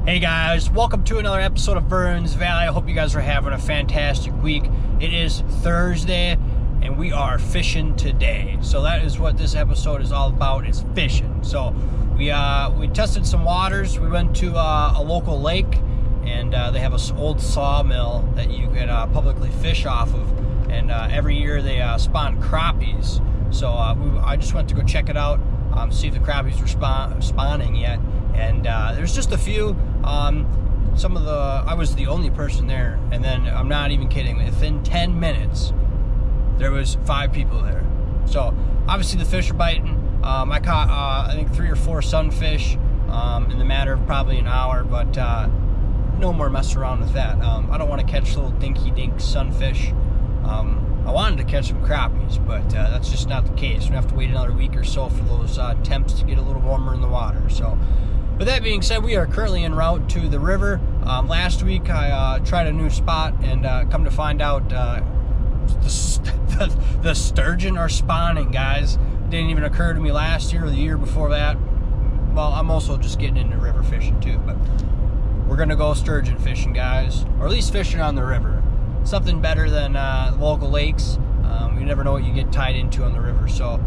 Hey guys, welcome to another episode of Burns Valley. I hope you guys are having a fantastic week. It is Thursday and we are fishing today. So that is what this episode is all about, is fishing. So we tested some waters. We went to a local lake and they have an old sawmill that you can publicly fish off of. And every year they spawn crappies. So I just went to go check it out, see if the crappies were spawning yet. And there's just a few. I was the only person there, and then I'm not even kidding, within 10 minutes there was 5 people there. So obviously the fish are biting. I caught I think 3 or 4 sunfish in the matter of probably an hour, but no more mess around with that. I don't want to catch little dinky dink sunfish. I wanted to catch some crappies, but that's just not the case. We have to wait another week or so for those temps to get a little warmer in the water. So with that being said, we are currently en route to the river. Last week I tried a new spot, and come to find out the sturgeon are spawning, guys. Didn't even occur to me last year or the year before that. Well, I'm also just getting into river fishing too, but we're gonna go sturgeon fishing, guys, or at least fishing on the river. Something better than local lakes. You never know what you get tied into on the river. So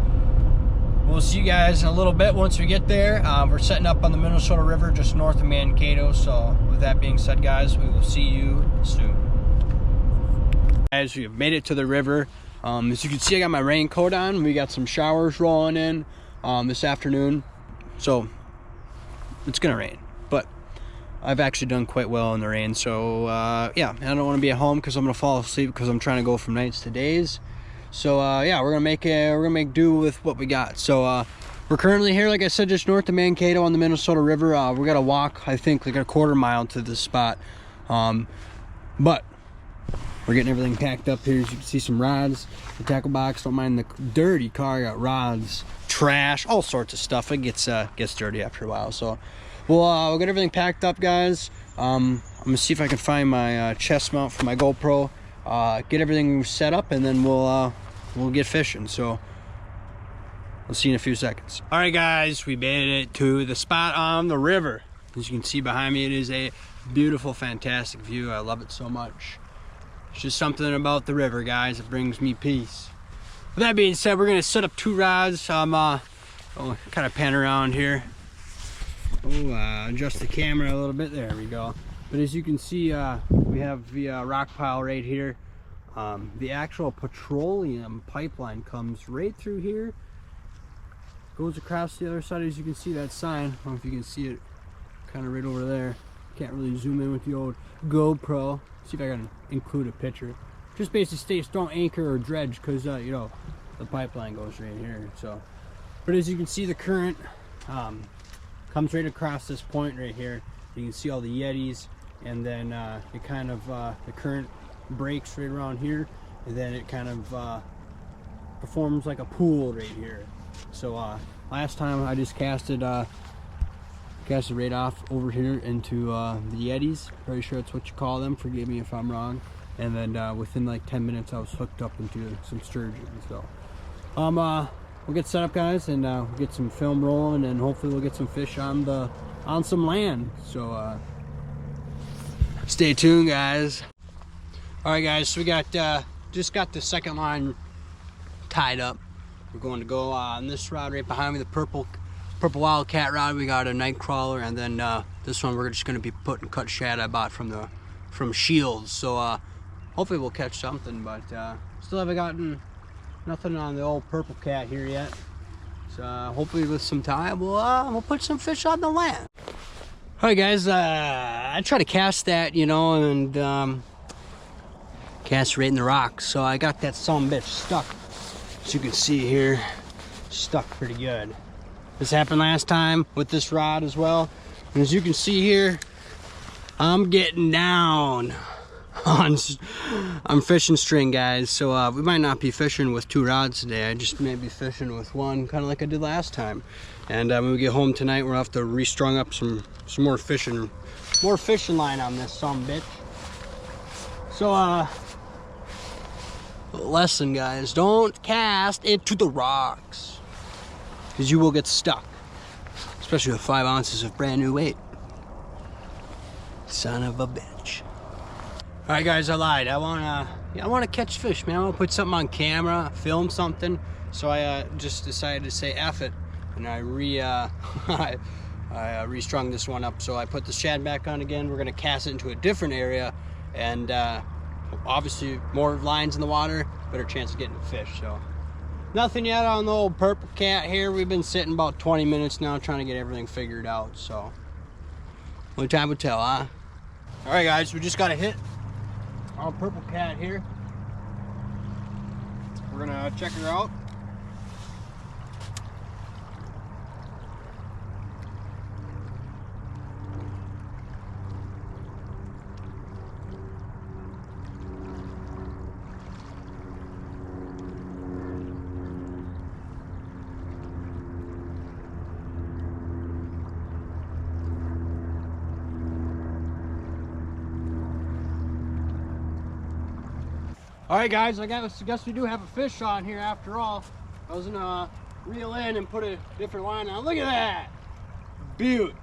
we'll see you guys in a little bit once we get there. We're setting up on the Minnesota River just north of Mankato. So with that being said, guys, we will see you soon. Guys, we have made it to the river. As you can see, I got my raincoat on. We got some showers rolling in this afternoon. So it's gonna rain, but I've actually done quite well in the rain. So yeah, I don't want to be at home because I'm gonna fall asleep because I'm trying to go from nights to days. So yeah, we're gonna make do with what we got. So we're currently here, like I said, just north of Mankato on the Minnesota River. We gotta walk, I think, like a quarter mile to this spot. But we're getting everything packed up here. As you can see, some rods, the tackle box. Don't mind the dirty car. I got rods, trash, all sorts of stuff. It gets dirty after a while. So we'll get everything packed up, guys. I'm gonna see if I can find my chest mount for my GoPro. Get everything set up, and then we'll get fishing. So we'll see you in a few seconds. All right, guys, we made it to the spot on the river. As you can see behind me, it is a beautiful, fantastic view. I love it so much. It's just something about the river, guys. It brings me peace. With that being said, we're gonna set up 2 rods. Kind of pan around here. Adjust the camera a little bit. There we go. But as you can see, we have the rock pile right here. The actual petroleum pipeline comes right through here, goes across the other side. As you can see that sign, I don't know if you can see it, kind of right over there. Can't really zoom in with the old GoPro. See if I can include a picture. Just basically states don't anchor or dredge, because you know, the pipeline goes right here. So, but as you can see, the current comes right across this point right here. You can see all the yetis, and then it kind of the current breaks right around here, and then it kind of performs like a pool right here. So last time I just casted right off over here into the yetis. Pretty sure that's what you call them. Forgive me if I'm wrong. And then within like 10 minutes I was hooked up into some sturgeons. So we'll get set up, guys, and we'll get some film rolling, and hopefully we'll get some fish on some land. So stay tuned, guys. All right, guys, so we got just got the second line tied up. We're going to go on this rod right behind me, the purple Wildcat rod. We got a night crawler, and then this one we're just going to be putting cut shad I bought from Shields. So hopefully we'll catch something, but still haven't gotten nothing on the old purple cat here yet. So hopefully with some time we'll put some fish on the land. All right, guys, I try to cast that, you know, and cast right in the rocks. So I got that sumbitch stuck, as you can see here, stuck pretty good. This happened last time with this rod as well. And as you can see here, I'm getting down on fishing string, guys. So we might not be fishing with 2 rods today. I just may be fishing with 1, kind of like I did last time. And when we get home tonight, we'll have to restrung up some more fishing line on this sumbitch. So lesson, guys, don't cast into the rocks, because you will get stuck, especially with 5 ounces of brand new weight. Son of a bitch. All right, guys, I lied. I wanna catch fish, man. I wanna put something on camera, film something. So I just decided to say F it, and I restrung this one up. So I put the shad back on again. We're gonna cast it into a different area, and obviously more lines in the water, better chance of getting a fish. So nothing yet on the old purple cat here. We've been sitting about 20 minutes now trying to get everything figured out. So only time will tell, huh? All right, guys, we just got a hit on purple cat here. We're gonna check her out. All right, guys, I guess we do have a fish on here after all. I was gonna reel in and put a different line on. Look at that, beaut.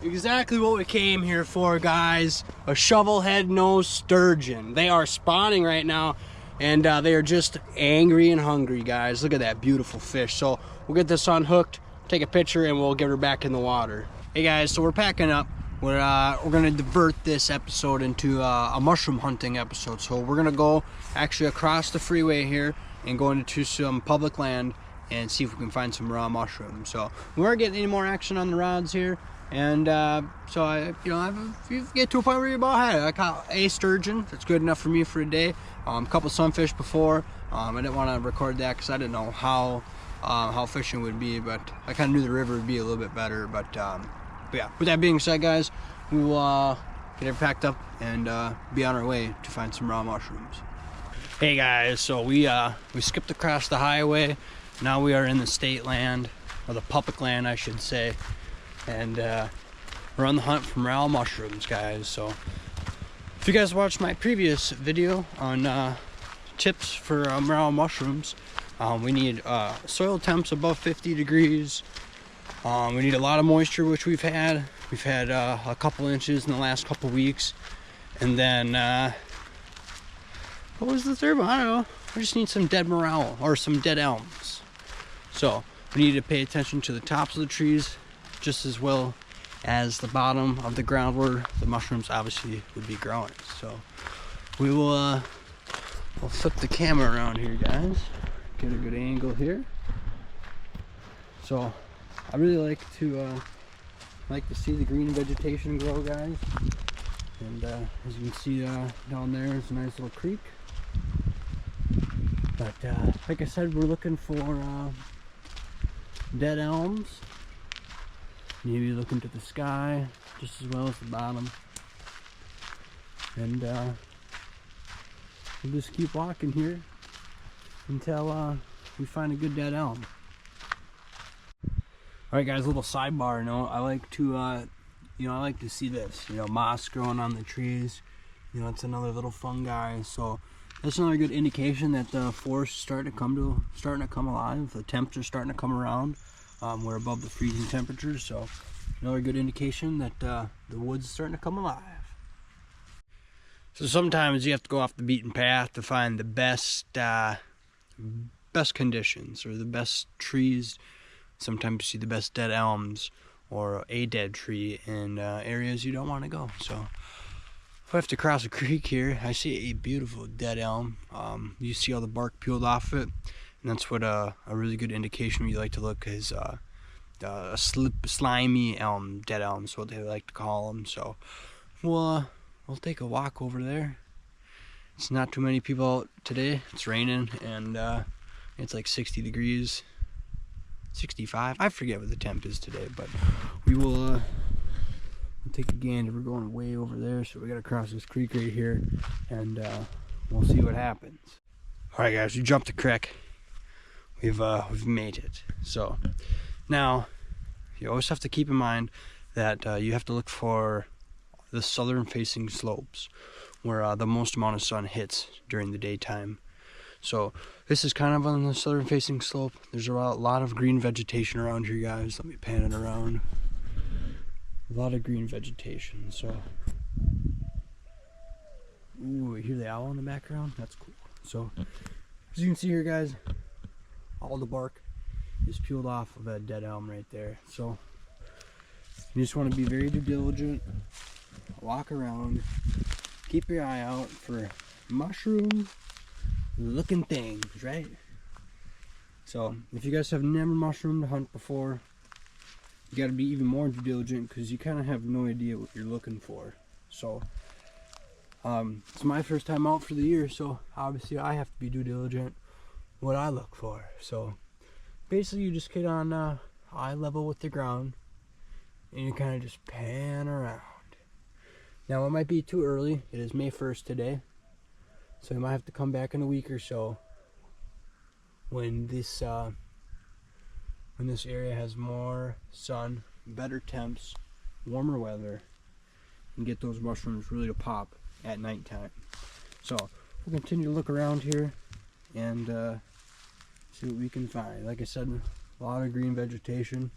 Exactly what we came here for, guys. A shovelhead nose sturgeon. They are spawning right now, and they are just angry and hungry, guys. Look at that beautiful fish. So we'll get this unhooked, take a picture, and we'll get her back in the water. Hey, guys, so we're packing up. We're gonna divert this episode into a mushroom hunting episode. So we're gonna go actually across the freeway here and go into some public land and see if we can find some raw mushrooms. So we aren't getting any more action on the rods here, and so if you get to a point where you're about, hey, I caught a sturgeon. That's good enough for me for a day. A couple sunfish before. I didn't want to record that because I didn't know how fishing would be, but I kind of knew the river would be a little bit better. But yeah, with that being said, guys, we will get it packed up and be on our way to find some raw mushrooms. Hey, guys, so we skipped across the highway. Now we are in the state land, or the public land, I should say, and we're on the hunt for raw mushrooms, guys. So if you guys watched my previous video on tips for raw mushrooms, we need soil temps above 50 degrees. We need a lot of moisture, which we've had. We've had a couple inches in the last couple weeks. And then, what was the third one? I don't know. We just need some dead morel or some dead elms. So we need to pay attention to the tops of the trees just as well as the bottom of the ground where the mushrooms obviously would be growing. So we will we'll flip the camera around here, guys. Get a good angle here. So I really like to see the green vegetation grow, guys. And as you can see down there is a nice little creek. But like I said, we're looking for dead elms. Maybe looking to the sky just as well as the bottom. And we'll just keep walking here until we find a good dead elm. All right, guys, a little sidebar note. I like to see this, moss growing on the trees. It's another little fungi. So that's another good indication that the forest is starting to come alive. The temps are starting to come around. We're above the freezing temperatures, so another good indication that the woods is starting to come alive. So sometimes you have to go off the beaten path to find the best conditions or the best trees. Sometimes you see the best dead elms or a dead tree in areas you don't want to go. So if I have to cross a creek here, I see a beautiful dead elm. You see all the bark peeled off it, and that's what a really good indication when you like to look is a slimy elm, dead elm is what they like to call them. So we'll take a walk over there. It's not too many people out today. It's raining, and it's like 60 degrees. 65, I forget what the temp is today, but we will we'll take a gander. We're going way over there, so we gotta cross this creek right here, and we'll see what happens. All right, guys, we jumped the creek. We've made it. So now you always have to keep in mind that you have to look for the southern facing slopes where the most amount of sun hits during the daytime. So this is kind of on the southern facing slope. There's a lot of green vegetation around here, guys. Let me pan it around. a lot of green vegetation. So, ooh, you hear the owl in the background? That's cool. So, as you can see here, guys, all the bark is peeled off of that dead elm right there. So, you just want to be very diligent, walk around, keep your eye out for mushroom looking things, right? So if you guys have never mushroomed to hunt before, you got to be even more diligent because you kind of have no idea what you're looking for. So it's my first time out for the year, so obviously I have to be due diligent what I look for. So basically you just get on eye level with the ground and you kind of just pan around. Now it might be too early. It is May 1st today, so you might have to come back in a week or so when this area has more sun, better temps, warmer weather, and get those mushrooms really to pop at nighttime. So we'll continue to look around here and see what we can find. Like I said, a lot of green vegetation.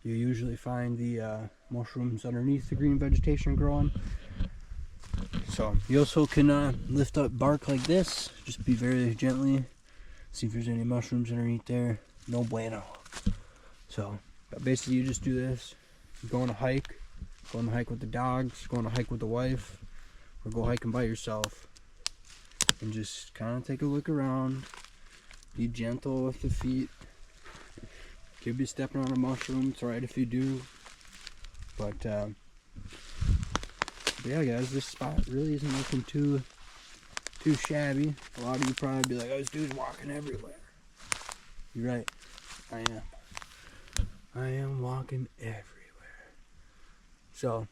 You usually find the mushrooms underneath the green vegetation growing. So you also can lift up bark like this, just be very gently, see if there's any mushrooms underneath there. No bueno. So but basically you just do this. You go on a hike with the dogs, go on a hike with the wife, or go hiking by yourself, and just kind of take a look around. Be gentle with the feet. Could be stepping on a mushroom, it's alright if you do. But yeah, guys, this spot really isn't looking too shabby. A lot of you probably be like, "Oh, this dude's walking everywhere." You're right, I am walking everywhere. So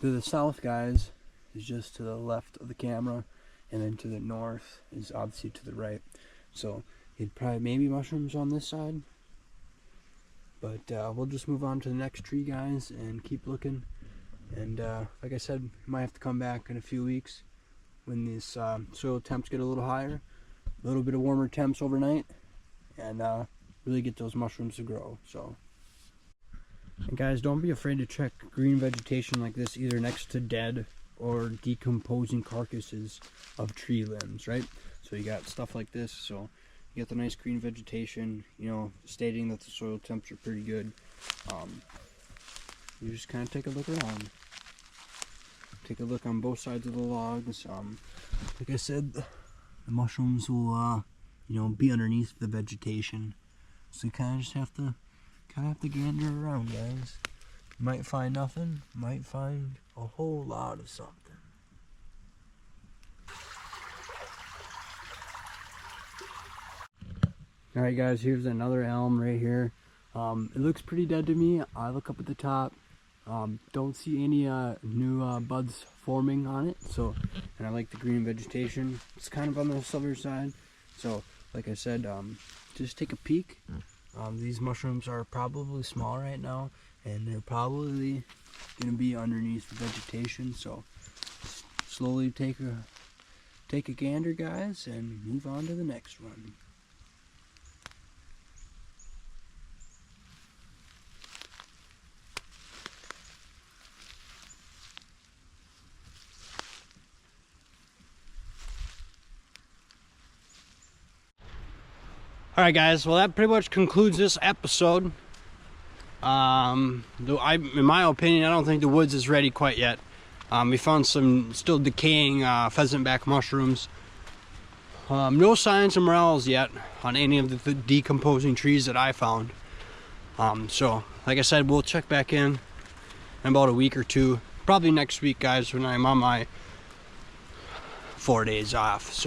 to the south, guys, is just to the left of the camera, and then to the north is obviously to the right. So you'd probably maybe mushrooms on this side, but we'll just move on to the next tree, guys, and keep looking. And like I said, you might have to come back in a few weeks when these soil temps get a little higher, a little bit of warmer temps overnight, and really get those mushrooms to grow. So, and guys, don't be afraid to check green vegetation like this either next to dead or decomposing carcasses of tree limbs, right? So you got stuff like this, so you got the nice green vegetation, you know, stating that the soil temps are pretty good. You just kind of take a look around. Take a look on both sides of the logs. Like I said, the mushrooms will, you know, be underneath the vegetation. So you kind of just have to, gander around, guys. You might find nothing. You might find a whole lot of something. Alright, guys, here's another elm right here. It looks pretty dead to me. I look up at the top. Don't see any new buds forming on it, so, and I like the green vegetation. It's kind of on the southern side, so like I said, just take a peek. These mushrooms are probably small right now, and they're probably going to be underneath the vegetation, so slowly take a gander, guys, and move on to the next one. Alright, guys, well, that pretty much concludes this episode. In my opinion, I don't think the woods is ready quite yet. We found some still decaying pheasantback mushrooms. No signs of morels yet on any of the decomposing trees that I found. So, like I said, we'll check back in about a week or two. Probably next week, guys, when I'm on my 4 days off. So.